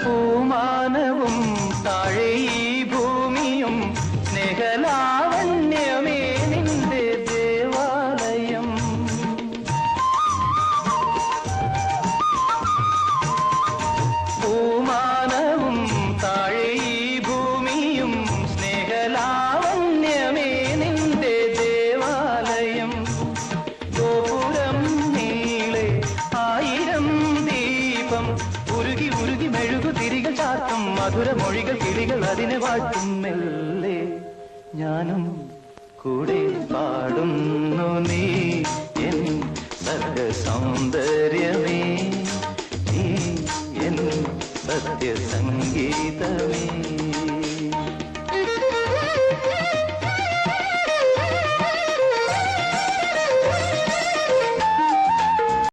പൂമാനവും താഴെ ഈ ഭൂമിയും സ്നേഹലാവണ്യമേ നിന്റെ ദേവാലയം. പൂമാനവും താഴെ ഈ ഭൂമിയും സ്നേഹലാവണ്യമേ നിന്റെ ദേവാലയം. ഗോപുരം നീളെ 1000 ദീപം ഉരുകി ഉരുകി മെഴുകു തിരികൾ ചാർത്തും മധുരമൊഴികൾ കിളികൾ അതിനെ വാഴ്ത്തും. മെല്ലെ ഞാനും കൂടെ പാടുന്നു നീ എൻ സർഗ സൗന്ദര്യമേ, നീ എൻ സത്യ സംഗീതമേ.